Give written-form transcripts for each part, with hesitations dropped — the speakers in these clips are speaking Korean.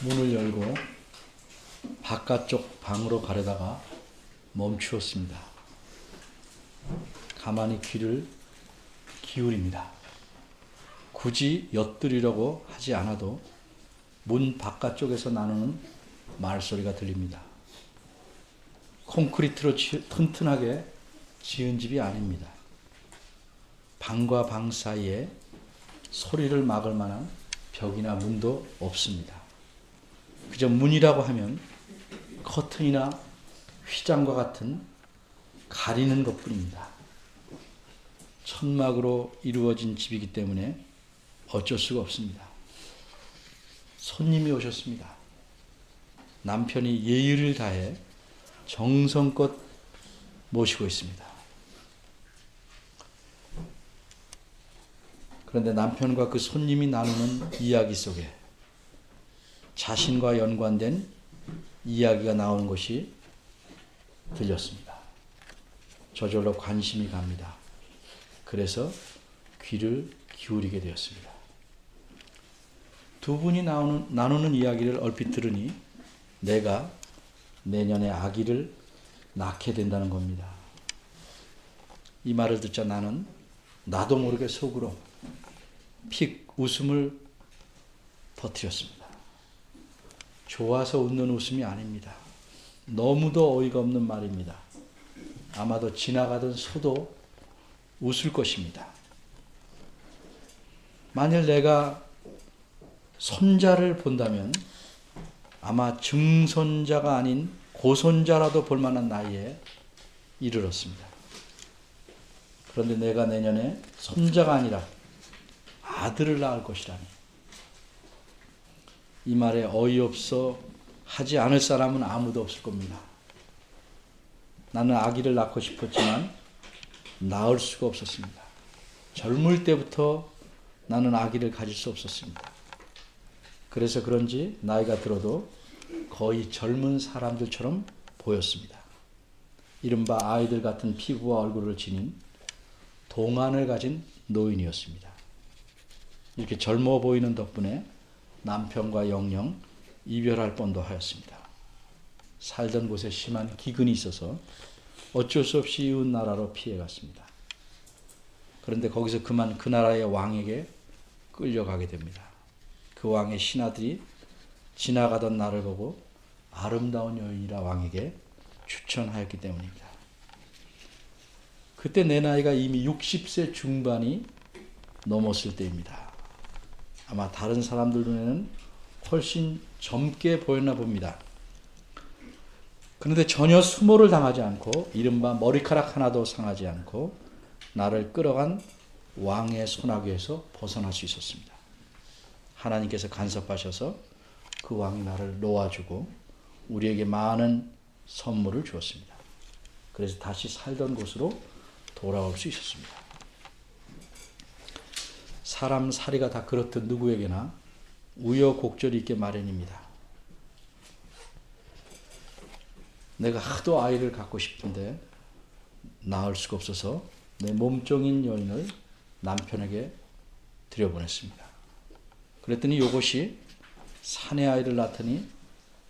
문을 열고 바깥쪽 방으로 가려다가 멈추었습니다. 가만히 귀를 기울입니다. 굳이 엿들으려고 하지 않아도 문 바깥쪽에서 나누는 말소리가 들립니다. 콘크리트로 튼튼하게 지은 집이 아닙니다. 방과 방 사이에 소리를 막을 만한 벽이나 문도 없습니다. 그저 문이라고 하면 커튼이나 휘장과 같은 가리는 것뿐입니다. 천막으로 이루어진 집이기 때문에 어쩔 수가 없습니다. 손님이 오셨습니다. 남편이 예의를 다해 정성껏 모시고 있습니다. 그런데 남편과 그 손님이 나누는 이야기 속에 자신과 연관된 이야기가 나오는 것이 들렸습니다. 저절로 관심이 갑니다. 그래서 귀를 기울이게 되었습니다. 두 분이 나누는 이야기를 얼핏 들으니 내가 내년에 아기를 낳게 된다는 겁니다. 이 말을 듣자 나도 모르게 속으로 픽 웃음을 터뜨렸습니다. 좋아서 웃는 웃음이 아닙니다. 너무도 어이가 없는 말입니다. 아마도 지나가던 소도 웃을 것입니다. 만일 내가 손자를 본다면 아마 증손자가 아닌 고손자라도 볼 만한 나이에 이르렀습니다. 그런데 내가 내년에 손자가 아니라 아들을 낳을 것이라니. 이 말에 어이없어 하지 않을 사람은 아무도 없을 겁니다. 나는 아기를 낳고 싶었지만 낳을 수가 없었습니다. 젊을 때부터 나는 아기를 가질 수 없었습니다. 그래서 그런지 나이가 들어도 거의 젊은 사람들처럼 보였습니다. 이른바 아이들 같은 피부와 얼굴을 지닌 동안을 가진 노인이었습니다. 이렇게 젊어 보이는 덕분에 남편과 영영 이별할 뻔도 하였습니다. 살던 곳에 심한 기근이 있어서 어쩔 수 없이 이웃 나라로 피해갔습니다. 그런데 거기서 그만 그 나라의 왕에게 끌려가게 됩니다. 그 왕의 신하들이 지나가던 나를 보고 아름다운 여인이라 왕에게 추천하였기 때문입니다. 그때 내 나이가 이미 60세 중반이 넘었을 때입니다. 아마 다른 사람들 눈에는 훨씬 젊게 보였나 봅니다. 그런데 전혀 수모를 당하지 않고 이른바 머리카락 하나도 상하지 않고 나를 끌어간 왕의 손아귀에서 벗어날 수 있었습니다. 하나님께서 간섭하셔서 그 왕이 나를 놓아주고 우리에게 많은 선물을 주었습니다. 그래서 다시 살던 곳으로 돌아올 수 있었습니다. 사람 살이가 다 그렇듯 누구에게나 우여곡절이 있게 마련입니다. 내가 하도 아이를 갖고 싶은데 낳을 수가 없어서 내 몸종인 여인을 남편에게 들여보냈습니다. 그랬더니 이것이 사내 아이를 낳더니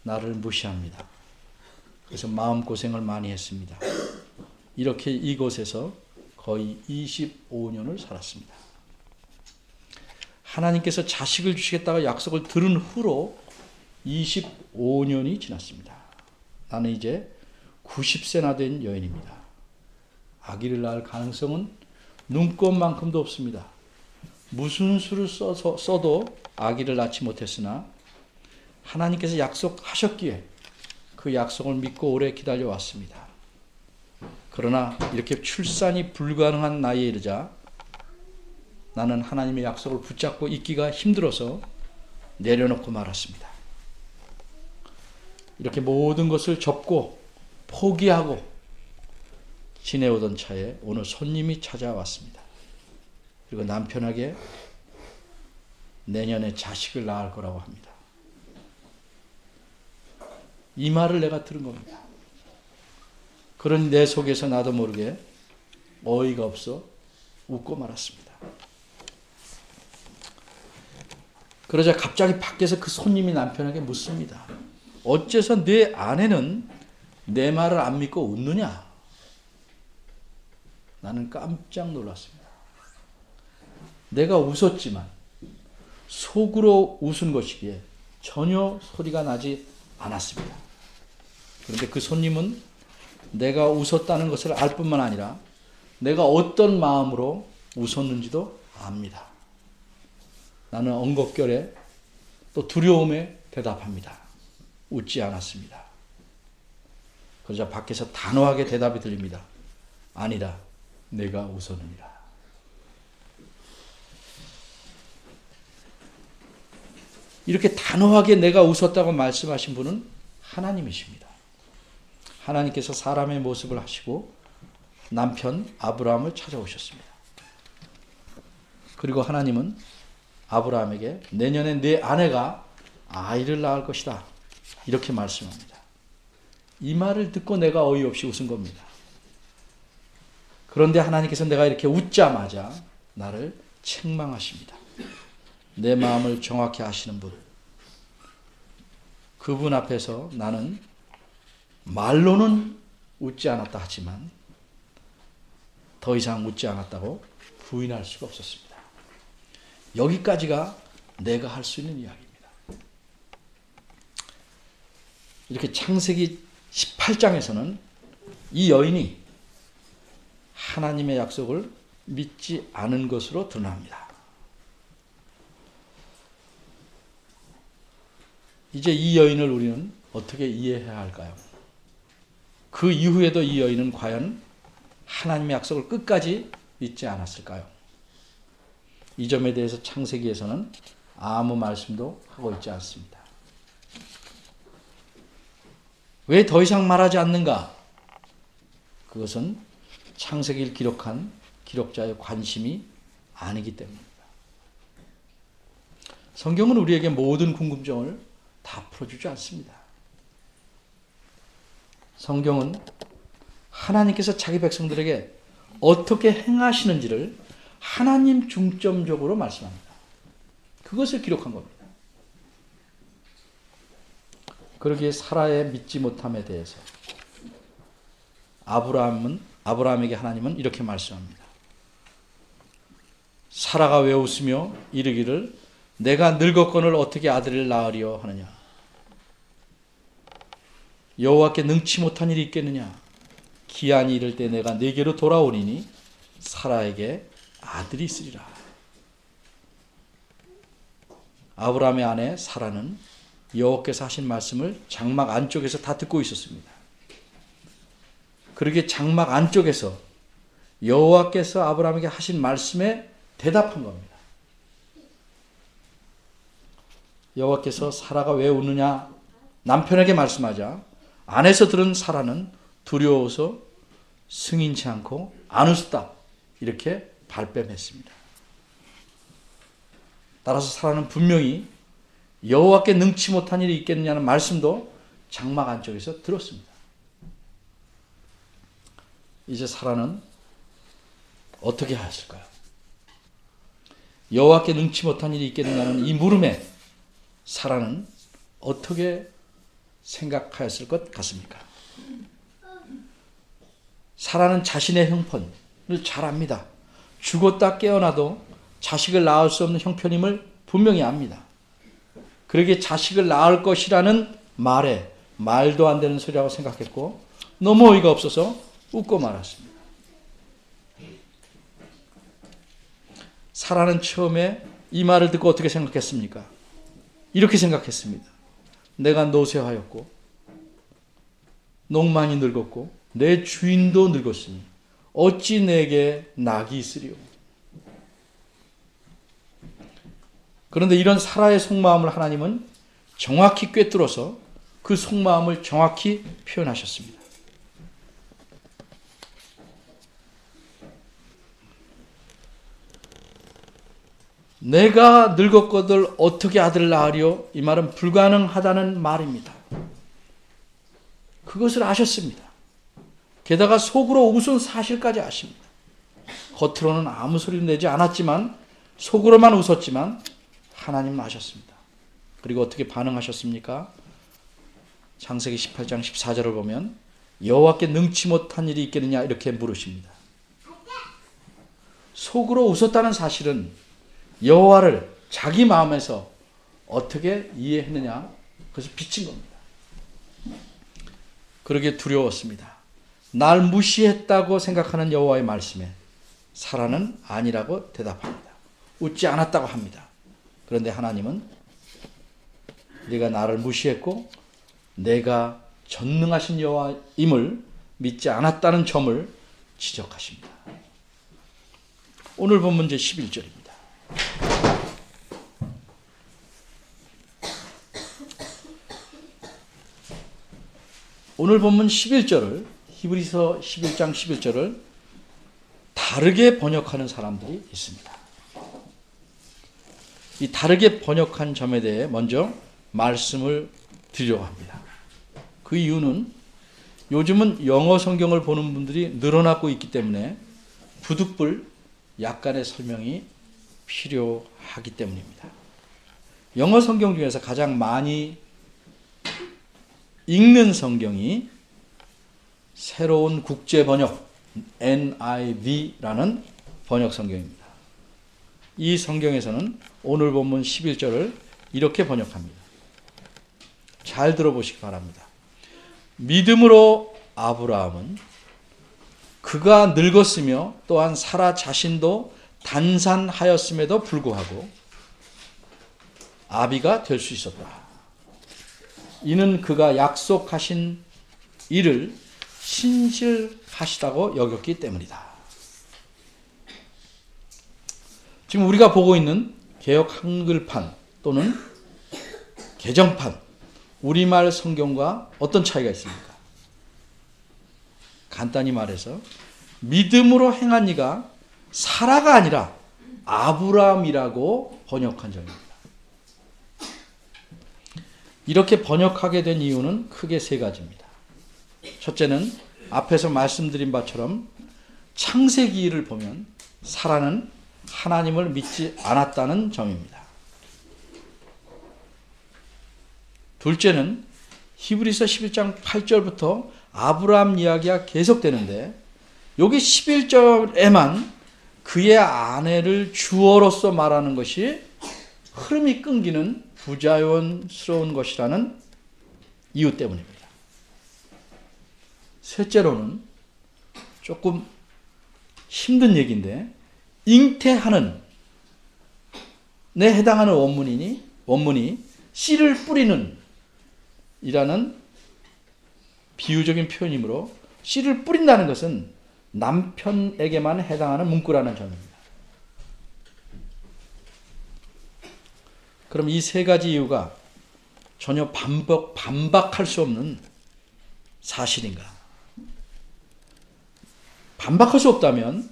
나를 무시합니다. 그래서 마음고생을 많이 했습니다. 이렇게 이곳에서 거의 25년을 살았습니다. 하나님께서 자식을 주시겠다고 약속을 들은 후로 25년이 지났습니다. 나는 이제 90세나 된 여인입니다. 아기를 낳을 가능성은 눈꼽만큼도 없습니다. 무슨 수를 써도 아기를 낳지 못했으나 하나님께서 약속하셨기에 그 약속을 믿고 오래 기다려왔습니다. 그러나 이렇게 출산이 불가능한 나이에 이르자 나는 하나님의 약속을 붙잡고 있기가 힘들어서 내려놓고 말았습니다. 이렇게 모든 것을 접고 포기하고 지내오던 차에 오늘 손님이 찾아왔습니다. 그리고 남편에게 내년에 자식을 낳을 거라고 합니다. 이 말을 내가 들은 겁니다. 그런 내 속에서 나도 모르게 어이가 없어 웃고 말았습니다. 그러자 갑자기 밖에서 그 손님이 남편에게 묻습니다. 어째서 네 아내는 내 말을 안 믿고 웃느냐? 나는 깜짝 놀랐습니다. 내가 웃었지만 속으로 웃은 것이기에 전혀 소리가 나지 않았습니다. 그런데 그 손님은 내가 웃었다는 것을 알 뿐만 아니라 내가 어떤 마음으로 웃었는지도 압니다. 나는 엉겁결에 또 두려움에 대답합니다. 웃지 않았습니다. 그러자 밖에서 단호하게 대답이 들립니다. 아니라 내가 웃었느니라. 이렇게 단호하게 내가 웃었다고 말씀하신 분은 하나님이십니다. 하나님께서 사람의 모습을 하시고 남편 아브라함을 찾아오셨습니다. 그리고 하나님은 아브라함에게 내년에 네 아내가 아이를 낳을 것이다. 이렇게 말씀합니다. 이 말을 듣고 내가 어이없이 웃은 겁니다. 그런데 하나님께서 내가 이렇게 웃자마자 나를 책망하십니다. 내 마음을 정확히 아시는 분. 그분 앞에서 나는 말로는 웃지 않았다 하지만 더 이상 웃지 않았다고 부인할 수가 없었습니다. 여기까지가 내가 할 수 있는 이야기입니다. 이렇게 창세기 18장에서는 이 여인이 하나님의 약속을 믿지 않은 것으로 드러납니다. 이제 이 여인을 우리는 어떻게 이해해야 할까요? 그 이후에도 이 여인은 과연 하나님의 약속을 끝까지 믿지 않았을까요? 이 점에 대해서 창세기에서는 아무 말씀도 하고 있지 않습니다. 왜 더 이상 말하지 않는가? 그것은 창세기를 기록한 기록자의 관심이 아니기 때문입니다. 성경은 우리에게 모든 궁금증을 다 풀어주지 않습니다. 성경은 하나님께서 자기 백성들에게 어떻게 행하시는지를 하나님 중점적으로 말씀합니다. 그것을 기록한 겁니다. 그러기에 사라의 믿지 못함에 대해서 아브라함에게 하나님은 이렇게 말씀합니다. 사라가 왜 웃으며 이르기를 내가 늙었거늘 어떻게 아들을 낳으려 하느냐? 여호와께 능치 못한 일이 있겠느냐? 기한이 이를 때 내가 네게로 돌아오리니 사라에게 아들이 있으리라. 아브라함의 아내 사라는 여호와께서 하신 말씀을 장막 안쪽에서 다 듣고 있었습니다. 그러기에 장막 안쪽에서 여호와께서 아브라함에게 하신 말씀에 대답한 겁니다. 여호와께서 사라가 왜 웃느냐 남편에게 말씀하자 안에서 들은 사라는 두려워서 승인치 않고 안 웃었다. 이렇게 발뺌했습니다. 따라서 사라는 분명히 여호와께 능치 못한 일이 있겠느냐는 말씀도 장막 안쪽에서 들었습니다. 이제 사라는 어떻게 하였을까요? 여호와께 능치 못한 일이 있겠느냐는 이 물음에 사라는 어떻게 생각하였을 것 같습니까? 사라는 자신의 형편을 잘 압니다. 죽었다 깨어나도 자식을 낳을 수 없는 형편임을 분명히 압니다. 그러기에 자식을 낳을 것이라는 말에 말도 안 되는 소리라고 생각했고 너무 어이가 없어서 웃고 말았습니다. 사라는 처음에 이 말을 듣고 어떻게 생각했습니까? 이렇게 생각했습니다. 내가 노쇠하였고 농만이 늙었고 내 주인도 늙었으니 어찌 내게 낙이 있으리요. 그런데 이런 사라의 속마음을 하나님은 정확히 꿰뚫어서 그 속마음을 정확히 표현하셨습니다. 내가 늙었거들 어떻게 아들을 낳으리요? 이 말은 불가능하다는 말입니다. 그것을 아셨습니다. 게다가 속으로 웃은 사실까지 아십니다. 겉으로는 아무 소리도 내지 않았지만 속으로만 웃었지만 하나님은 아셨습니다. 그리고 어떻게 반응하셨습니까? 창세기 18장 14절을 보면 여호와께 능치 못한 일이 있겠느냐 이렇게 물으십니다. 속으로 웃었다는 사실은 여호와를 자기 마음에서 어떻게 이해했느냐, 그래서 비친 겁니다. 그러게 두려웠습니다. 날 무시했다고 생각하는 여호와의 말씀에 사라는 아니라고 대답합니다. 웃지 않았다고 합니다. 그런데 하나님은 네가 나를 무시했고 내가 전능하신 여호와임을 믿지 않았다는 점을 지적하십니다. 오늘 본 문제 11절입니다. 오늘 본문 11절을, 히브리서 11장 11절을 다르게 번역하는 사람들이 있습니다. 이 다르게 번역한 점에 대해 먼저 말씀을 드리려고 합니다. 그 이유는 요즘은 영어 성경을 보는 분들이 늘어나고 있기 때문에 부득불 약간의 설명이 필요하기 때문입니다. 영어 성경 중에서 가장 많이 읽는 성경이 새로운 국제 번역 NIV라는 번역 성경입니다. 이 성경에서는 오늘 본문 11절을 이렇게 번역합니다. 잘 들어보시기 바랍니다. 믿음으로 아브라함은 그가 늙었으며 또한 사라 자신도 단산하였음에도 불구하고 아비가 될 수 있었다. 이는 그가 약속하신 일을 신실하시다고 여겼기 때문이다. 지금 우리가 보고 있는 개역 한글판 또는 개정판 우리말 성경과 어떤 차이가 있습니까? 간단히 말해서 믿음으로 행한 이가 사라가 아니라 아브라함이라고 번역한 점입니다. 이렇게 번역하게 된 이유는 크게 세 가지입니다. 첫째는 앞에서 말씀드린 바처럼 창세기를 보면 사라는 하나님을 믿지 않았다는 점입니다. 둘째는 히브리서 11장 8절부터 아브라함 이야기가 계속되는데 여기 11절에만 그의 아내를 주어로서 말하는 것이 흐름이 끊기는 부자연스러운 것이라는 이유 때문입니다. 셋째로는 조금 힘든 얘기인데 잉태하는 에 해당하는 원문이 씨를 뿌리는 이라는 비유적인 표현이므로 씨를 뿌린다는 것은 남편에게만 해당하는 문구라는 점입니다. 그럼 이 세 가지 이유가 전혀 반박할 수 없는 사실인가? 반박할 수 없다면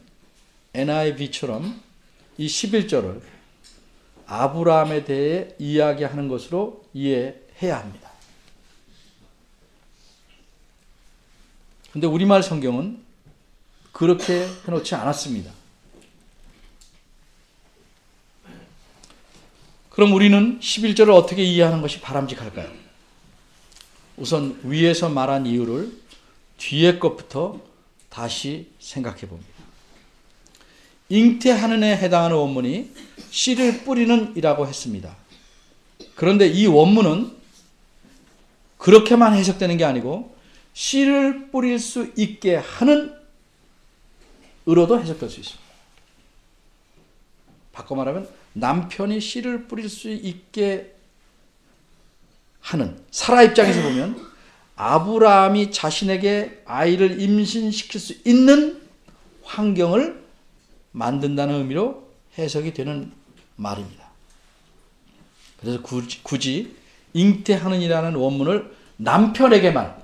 NIV처럼 이 11절을 아브라함에 대해 이야기하는 것으로 이해해야 합니다. 그런데 우리말 성경은 그렇게 해놓지 않았습니다. 그럼 우리는 11절을 어떻게 이해하는 것이 바람직할까요? 우선 위에서 말한 이유를 뒤에 것부터 다시 생각해 봅니다. 잉태하는 에 해당하는 원문이 씨를 뿌리는 이라고 했습니다. 그런데 이 원문은 그렇게만 해석되는 게 아니고 씨를 뿌릴 수 있게 하는 으로도 해석될 수 있습니다. 바꿔 말하면 남편이 씨를 뿌릴 수 있게 하는, 사라 입장에서 보면 아브라함이 자신에게 아이를 임신시킬 수 있는 환경을 만든다는 의미로 해석이 되는 말입니다. 그래서 굳이 잉태하는 이라는 원문을 남편에게만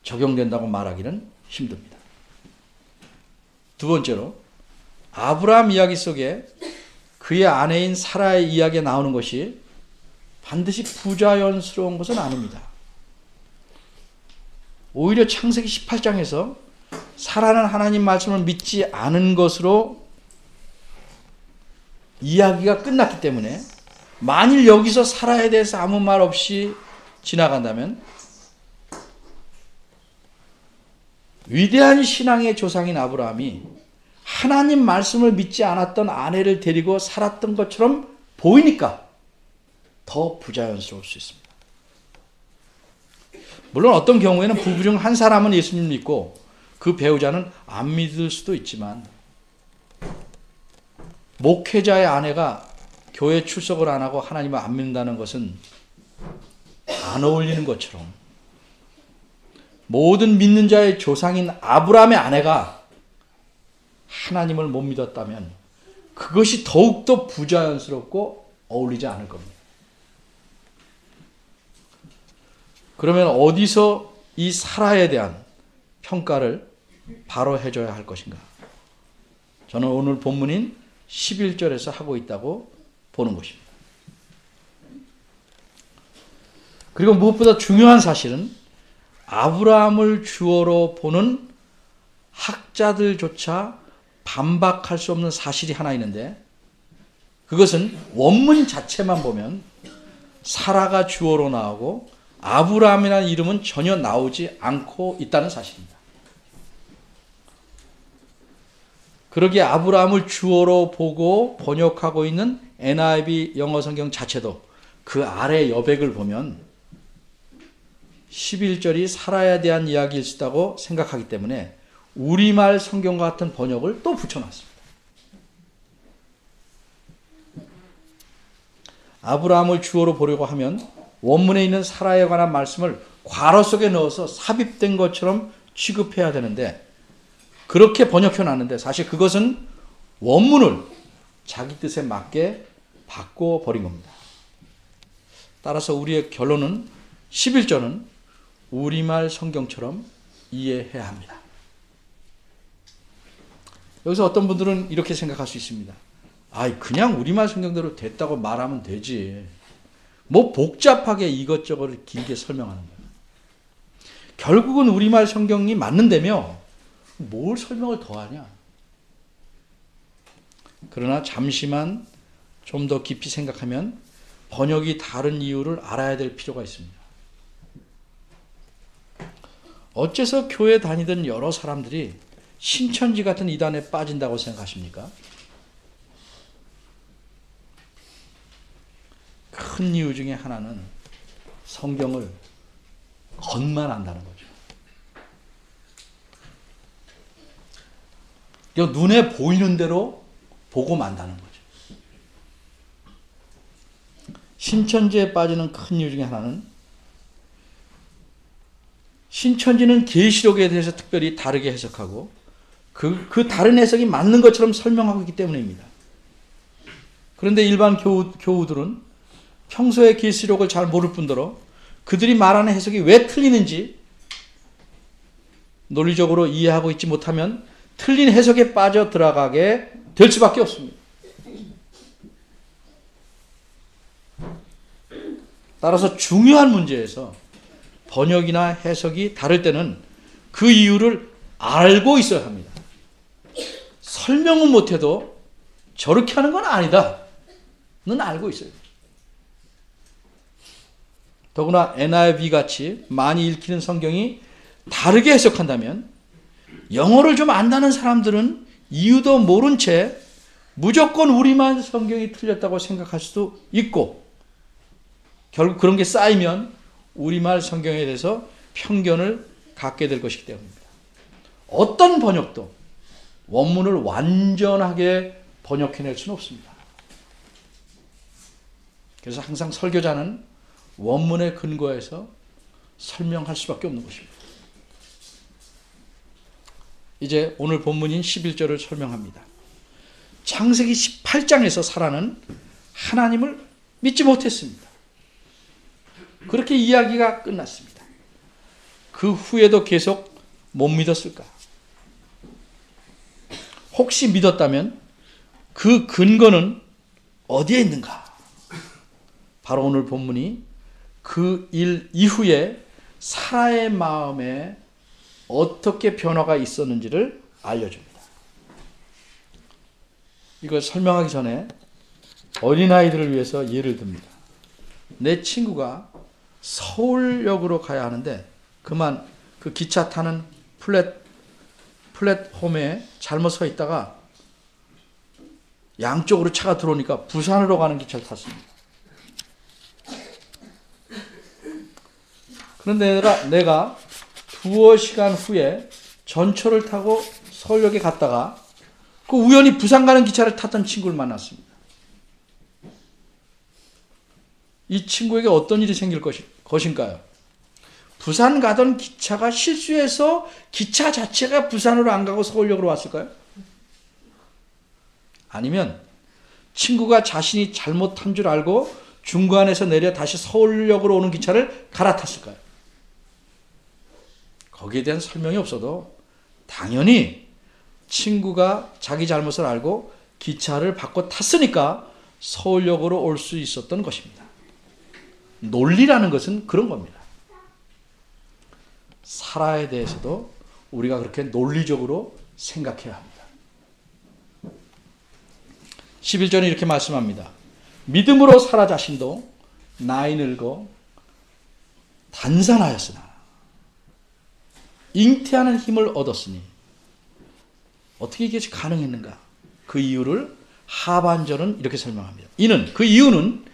적용된다고 말하기는 힘듭니다. 두 번째로 아브라함 이야기 속에 그의 아내인 사라의 이야기가 나오는 것이 반드시 부자연스러운 것은 아닙니다. 오히려 창세기 18장에서 사라는 하나님 말씀을 믿지 않은 것으로 이야기가 끝났기 때문에 만일 여기서 사라에 대해서 아무 말 없이 지나간다면 위대한 신앙의 조상인 아브라함이 하나님 말씀을 믿지 않았던 아내를 데리고 살았던 것처럼 보이니까 더 부자연스러울 수 있습니다. 물론 어떤 경우에는 부부 중 한 사람은 예수님을 믿고 그 배우자는 안 믿을 수도 있지만 목회자의 아내가 교회 출석을 안 하고 하나님을 안 믿는다는 것은 안 어울리는 것처럼 모든 믿는 자의 조상인 아브라함의 아내가 하나님을 못 믿었다면 그것이 더욱더 부자연스럽고 어울리지 않을 겁니다. 그러면 어디서 이 사라에 대한 평가를 바로 해줘야 할 것인가? 저는 오늘 본문인 11절에서 하고 있다고 보는 것입니다. 그리고 무엇보다 중요한 사실은 아브라함을 주어로 보는 학자들조차 반박할 수 없는 사실이 하나 있는데 그것은 원문 자체만 보면 사라가 주어로 나오고 아브라함이라는 이름은 전혀 나오지 않고 있다는 사실입니다. 그러기에 아브라함을 주어로 보고 번역하고 있는 NIV 영어 성경 자체도 그 아래 여백을 보면 11절이 사라에 대한 이야기일 수 있다고 생각하기 때문에 우리말 성경과 같은 번역을 또 붙여놨습니다. 아브라함을 주어로 보려고 하면 원문에 있는 사라에 관한 말씀을 괄호 속에 넣어서 삽입된 것처럼 취급해야 되는데 그렇게 번역해 놨는데 사실 그것은 원문을 자기 뜻에 맞게 바꿔버린 겁니다. 따라서 우리의 결론은 11절은 우리말 성경처럼 이해해야 합니다. 여기서 어떤 분들은 이렇게 생각할 수 있습니다. 그냥 우리말 성경대로 됐다고 말하면 되지. 뭐 복잡하게 이것저것 길게 설명하는 거예요. 결국은 우리말 성경이 맞는다며 뭘 설명을 더하냐. 그러나 잠시만 좀 더 깊이 생각하면 번역이 다른 이유를 알아야 될 필요가 있습니다. 어째서 교회 다니던 여러 사람들이 신천지 같은 이단에 빠진다고 생각하십니까? 큰 이유 중에 하나는 성경을 겉만 안다는 거죠. 눈에 보이는 대로 보고 만다는 거죠. 신천지에 빠지는 큰 이유 중에 하나는 신천지는 계시록에 대해서 특별히 다르게 해석하고 그 다른 해석이 맞는 것처럼 설명하고 있기 때문입니다. 그런데 일반 교우들은 평소에 계시록을 잘 모를 뿐더러 그들이 말하는 해석이 왜 틀리는지 논리적으로 이해하고 있지 못하면 틀린 해석에 빠져 들어가게 될 수밖에 없습니다. 따라서 중요한 문제에서 번역이나 해석이 다를 때는 그 이유를 알고 있어야 합니다. 설명은 못해도 저렇게 하는 건 아니다. 는 알고 있어요. 더구나 NIV 같이 많이 읽히는 성경이 다르게 해석한다면 영어를 좀 안다는 사람들은 이유도 모른 채 무조건 우리만 성경이 틀렸다고 생각할 수도 있고 결국 그런 게 쌓이면 우리말 성경에 대해서 편견을 갖게 될 것이기 때문입니다. 어떤 번역도 원문을 완전하게 번역해낼 수는 없습니다. 그래서 항상 설교자는 원문에 근거해서 설명할 수밖에 없는 것입니다. 이제 오늘 본문인 11절을 설명합니다. 창세기 18장에서 사라는 하나님을 믿지 못했습니다. 그렇게 이야기가 끝났습니다. 그 후에도 계속 못 믿었을까? 혹시 믿었다면 그 근거는 어디에 있는가? 바로 오늘 본문이 그 일 이후에 사라의 마음에 어떻게 변화가 있었는지를 알려줍니다. 이걸 설명하기 전에 어린아이들을 위해서 예를 듭니다. 내 친구가 서울역으로 가야 하는데 그만 그 기차 타는 플랫폼에 잘못 서 있다가 양쪽으로 차가 들어오니까 부산으로 가는 기차를 탔습니다. 그런데 내가 두어 시간 후에 전철을 타고 서울역에 갔다가 그 우연히 부산 가는 기차를 탔던 친구를 만났습니다. 이 친구에게 어떤 일이 생길 것인가요? 부산 가던 기차가 실수해서 기차 자체가 부산으로 안 가고 서울역으로 왔을까요? 아니면 친구가 자신이 잘못한 줄 알고 중간에서 내려 다시 서울역으로 오는 기차를 갈아탔을까요? 거기에 대한 설명이 없어도 당연히 친구가 자기 잘못을 알고 기차를 바꿔 탔으니까 서울역으로 올 수 있었던 것입니다. 논리라는 것은 그런 겁니다. 사라에 대해서도 우리가 그렇게 논리적으로 생각해야 합니다. 11절에 이렇게 말씀합니다. 믿음으로 사라 자신도 나이 늙어 단산하였으나 잉태하는 힘을 얻었으니 어떻게 이게 가능했는가? 그 이유를 하반절은 이렇게 설명합니다. 이는 그 이유는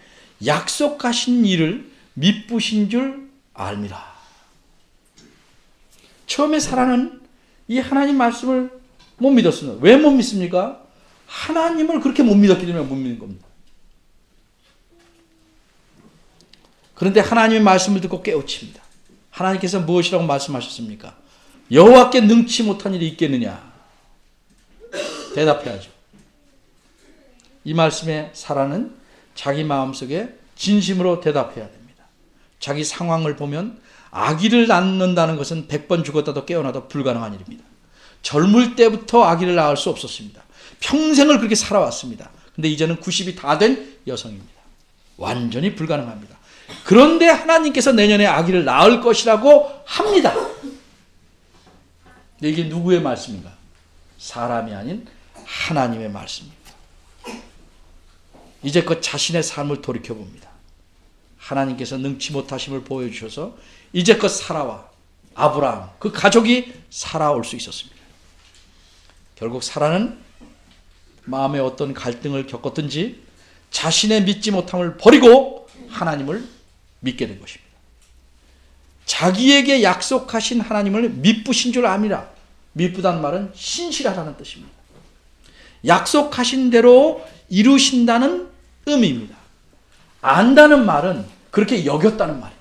약속하신 일을 미쁘신 줄 알미라. 처음에 사라는 이 하나님 말씀을 못 믿었습니다. 왜 못 믿습니까? 하나님을 그렇게 못 믿었기 때문에 못 믿는 겁니다. 그런데 하나님의 말씀을 듣고 깨우칩니다. 하나님께서 무엇이라고 말씀하셨습니까? 여호와께 능치 못한 일이 있겠느냐? 대답해야죠. 이 말씀에 사라는 자기 마음속에 진심으로 대답해야 됩니다. 자기 상황을 보면 아기를 낳는다는 것은 100번 죽었다도 깨어나도 불가능한 일입니다. 젊을 때부터 아기를 낳을 수 없었습니다. 평생을 그렇게 살아왔습니다. 근데 이제는 90이 다 된 여성입니다. 완전히 불가능합니다. 그런데 하나님께서 내년에 아기를 낳을 것이라고 합니다. 근데 이게 누구의 말씀인가? 사람이 아닌 하나님의 말씀입니다. 이제껏 자신의 삶을 돌이켜봅니다. 하나님께서 능치 못하심을 보여주셔서 이제껏 사라와 아브라함 그 가족이 살아올 수 있었습니다. 결국 사라는 마음에 어떤 갈등을 겪었든지 자신의 믿지 못함을 버리고 하나님을 믿게 된 것입니다. 자기에게 약속하신 하나님을 미쁘신 줄 압니다. 미쁘다는 말은 신실하다는 뜻입니다. 약속하신 대로 이루신다는 의미입니다. 안다는 말은 그렇게 여겼다는 말입니다.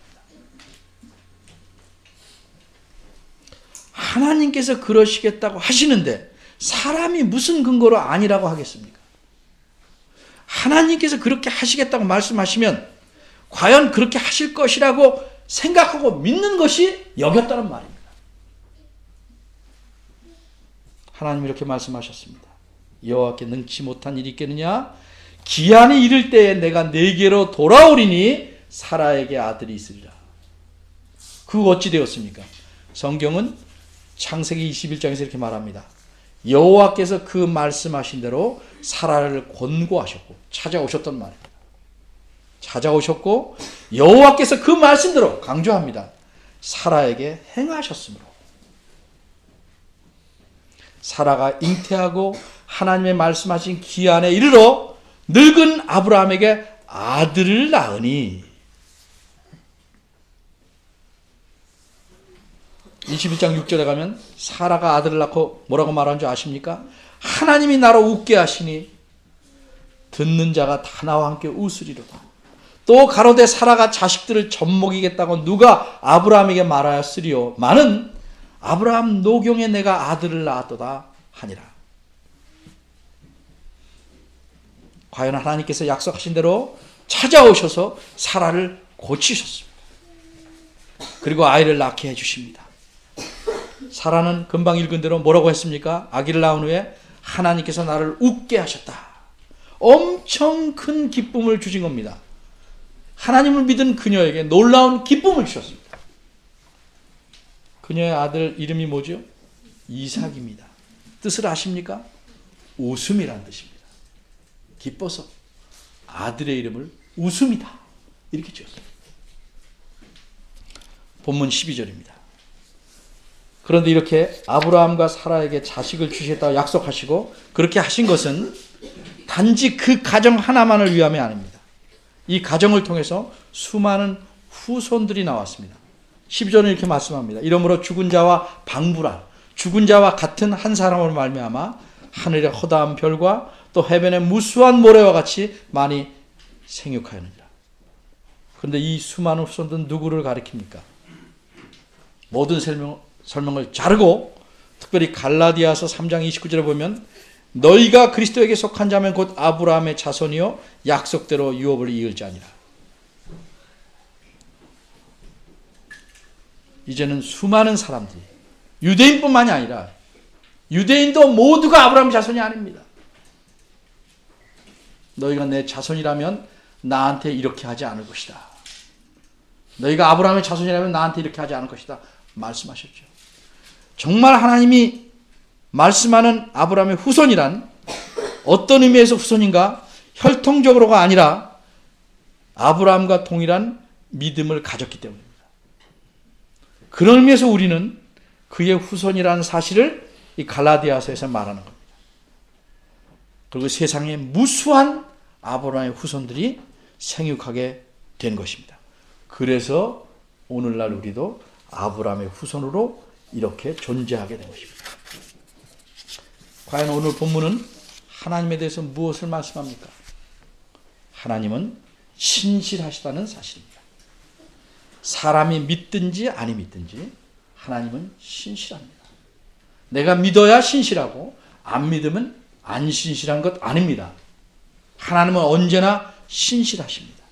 하나님께서 그러시겠다고 하시는데 사람이 무슨 근거로 아니라고 하겠습니까? 하나님께서 그렇게 하시겠다고 말씀하시면 과연 그렇게 하실 것이라고 생각하고 믿는 것이 여겼다는 말입니다. 하나님 이렇게 말씀하셨습니다. 여호와께 능치 못한 일이 있겠느냐? 기한이 이를 때에 내가 네게로 돌아오리니 사라에게 아들이 있으리라. 그 어찌 되었습니까? 성경은 창세기 21장에서 이렇게 말합니다. 여호와께서 그 말씀하신 대로 사라를 권고하셨고 찾아오셨단 말입니다. 찾아오셨고 여호와께서 그 말씀대로 강조합니다. 사라에게 행하셨으므로 사라가 잉태하고 하나님의 말씀하신 기한에 이르러 늙은 아브라함에게 아들을 낳으니 21장 6절에 가면 사라가 아들을 낳고 뭐라고 말하는 줄 아십니까? 하나님이 나로 웃게 하시니 듣는 자가 다 나와 함께 웃으리로다. 또 가로되 사라가 자식들을 젖먹이겠다고 누가 아브라함에게 말하였으리요? 마는 아브라함 노경에 내가 아들을 낳았도다 하니라. 과연 하나님께서 약속하신 대로 찾아오셔서 사라를 고치셨습니다. 그리고 아이를 낳게 해주십니다. 사라는 금방 읽은 대로 뭐라고 했습니까? 아기를 낳은 후에 하나님께서 나를 웃게 하셨다. 엄청 큰 기쁨을 주신 겁니다. 하나님을 믿은 그녀에게 놀라운 기쁨을 주셨습니다. 그녀의 아들 이름이 뭐죠? 이삭입니다. 뜻을 아십니까? 웃음이란 뜻입니다. 기뻐서 아들의 이름을 웃음이다. 이렇게 지었어요. 본문 12절입니다. 그런데 이렇게 아브라함과 사라에게 자식을 주시겠다고 약속하시고 그렇게 하신 것은 단지 그 가정 하나만을 위함이 아닙니다. 이 가정을 통해서 수많은 후손들이 나왔습니다. 12절은 이렇게 말씀합니다. 이러므로 죽은 자와 방불한 죽은 자와 같은 한 사람으로 말미암아 하늘의 허다한 별과 또 해변의 무수한 모래와 같이 많이 생육하였느니라. 그런데 이 수많은 후손들은 누구를 가리킵니까? 모든 설명을 자르고 특별히 갈라디아서 3장 29절에 보면 너희가 그리스도에게 속한 자면 곧 아브라함의 자손이요 약속대로 유업을 이을 자니라. 이제는 수많은 사람들이 유대인뿐만이 아니라 유대인도 모두가 아브라함의 자손이 아닙니다. 너희가 내 자손이라면 나한테 이렇게 하지 않을 것이다. 너희가 아브라함의 자손이라면 나한테 이렇게 하지 않을 것이다. 말씀하셨죠. 정말 하나님이 말씀하는 아브라함의 후손이란 어떤 의미에서 후손인가? 혈통적으로가 아니라 아브라함과 동일한 믿음을 가졌기 때문입니다. 그런 의미에서 우리는 그의 후손이라는 사실을 이 갈라디아서에서 말하는 겁니다. 그리고 세상에 무수한 아브라함의 후손들이 생육하게 된 것입니다. 그래서 오늘날 우리도 아브라함의 후손으로 이렇게 존재하게 된 것입니다. 과연 오늘 본문은 하나님에 대해서 무엇을 말씀합니까? 하나님은 신실하시다는 사실입니다. 사람이 믿든지 아니 믿든지 하나님은 신실합니다. 내가 믿어야 신실하고 안 믿으면 안 신실한 것 아닙니다. 하나님은 언제나 신실하십니다.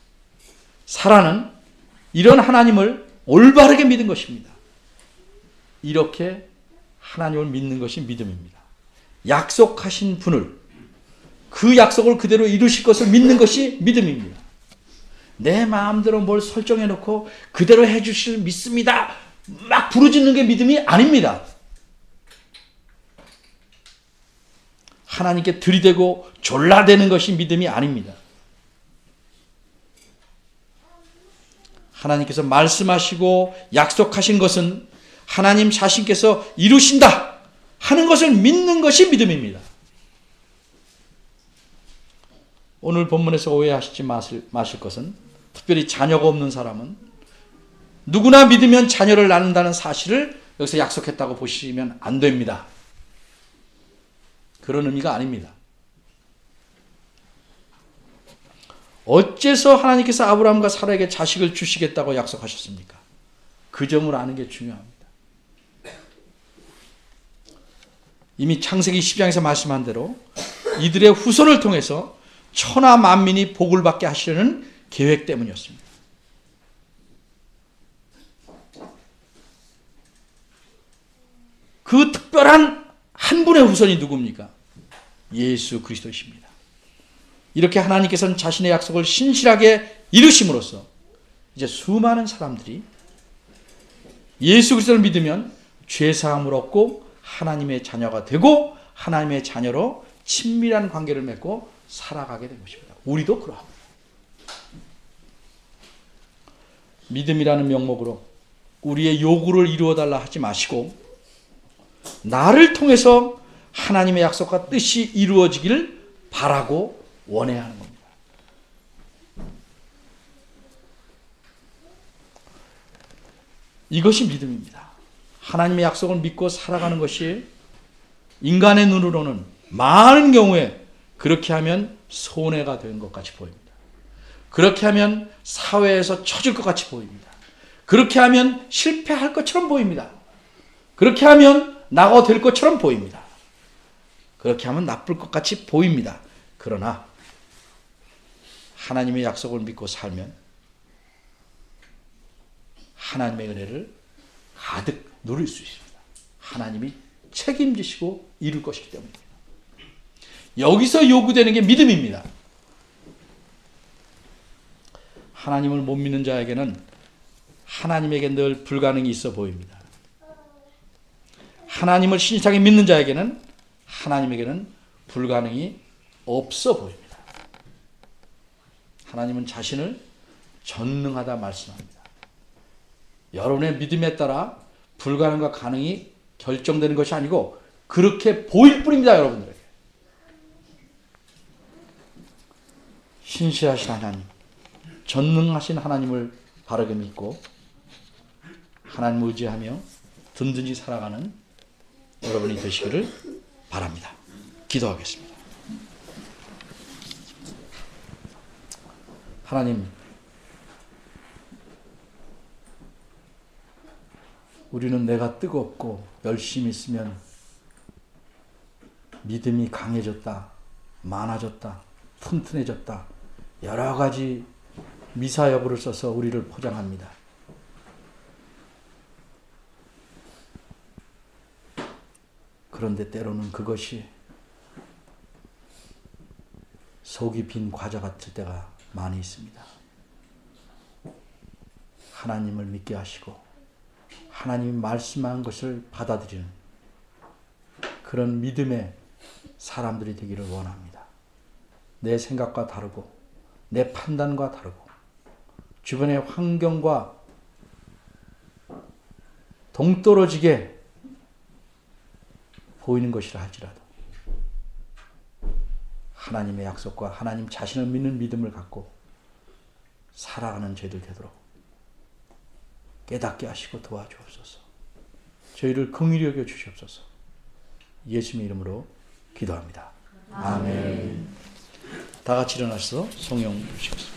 사라는 이런 하나님을 올바르게 믿은 것입니다. 이렇게 하나님을 믿는 것이 믿음입니다. 약속하신 분을 그 약속을 그대로 이루실 것을 믿는 것이 믿음입니다. 내 마음대로 뭘 설정해 놓고 그대로 해 주실 믿습니다. 막 부르짖는 게 믿음이 아닙니다. 하나님께 들이대고 졸라대는 것이 믿음이 아닙니다. 하나님께서 말씀하시고 약속하신 것은 하나님 자신께서 이루신다 하는 것을 믿는 것이 믿음입니다. 오늘 본문에서 오해하시지 마실 것은 특별히 자녀가 없는 사람은 누구나 믿으면 자녀를 낳는다는 사실을 여기서 약속했다고 보시면 안 됩니다. 그런 의미가 아닙니다. 어째서 하나님께서 아브라함과 사라에게 자식을 주시겠다고 약속하셨습니까? 그 점을 아는 게 중요합니다. 이미 창세기 10장에서 말씀한 대로 이들의 후손을 통해서 천하 만민이 복을 받게 하시려는 계획 때문이었습니다. 그 특별한 한 분의 후손이 누굽니까? 예수 그리스도이십니다. 이렇게 하나님께서는 자신의 약속을 신실하게 이루심으로써 이제 수많은 사람들이 예수 그리스도를 믿으면 죄사함을 얻고 하나님의 자녀가 되고 하나님의 자녀로 친밀한 관계를 맺고 살아가게 된 것입니다. 우리도 그러합니다. 믿음이라는 명목으로 우리의 요구를 이루어달라 하지 마시고 나를 통해서 하나님의 약속과 뜻이 이루어지기를 바라고 원해야 하는 겁니다. 이것이 믿음입니다. 하나님의 약속을 믿고 살아가는 것이 인간의 눈으로는 많은 경우에 그렇게 하면 손해가 된 것 같이 보입니다. 그렇게 하면 사회에서 처질 것 같이 보입니다. 그렇게 하면 실패할 것처럼 보입니다. 그렇게 하면 낙오 될 것처럼 보입니다. 그렇게 하면 나쁠 것 같이 보입니다. 그러나 하나님의 약속을 믿고 살면 하나님의 은혜를 가득 누릴 수 있습니다. 하나님이 책임지시고 이룰 것이기 때문입니다. 여기서 요구되는 게 믿음입니다. 하나님을 못 믿는 자에게는 하나님에게 늘 불가능이 있어 보입니다. 하나님을 신실하게 믿는 자에게는 하나님에게는 불가능이 없어 보입니다. 하나님은 자신을 전능하다 말씀합니다. 여러분의 믿음에 따라 불가능과 가능이 결정되는 것이 아니고 그렇게 보일 뿐입니다. 여러분들에게. 신실하신 하나님, 전능하신 하나님을 바르게 믿고 하나님을 의지하며 든든히 살아가는 여러분이 되시기를 바랍니다. 기도하겠습니다. 하나님, 우리는 내가 뜨겁고 열심히 있으면 믿음이 강해졌다, 많아졌다, 튼튼해졌다, 여러 가지 미사여구를 써서 우리를 포장합니다. 그런데 때로는 그것이 속이 빈 과자 같을 때가 많이 있습니다. 하나님을 믿게 하시고 하나님이 말씀한 것을 받아들이는 그런 믿음의 사람들이 되기를 원합니다. 내 생각과 다르고 내 판단과 다르고 주변의 환경과 동떨어지게 보이는 것이라 할지라도 하나님의 약속과 하나님 자신을 믿는 믿음을 갖고 살아가는 저희들 되도록 깨닫게 하시고 도와주옵소서. 저희를 긍휼히 여겨 주시옵소서. 예수님의 이름으로 기도합니다. 아멘. 다 같이 일어나서 성령 부르시겠습니다.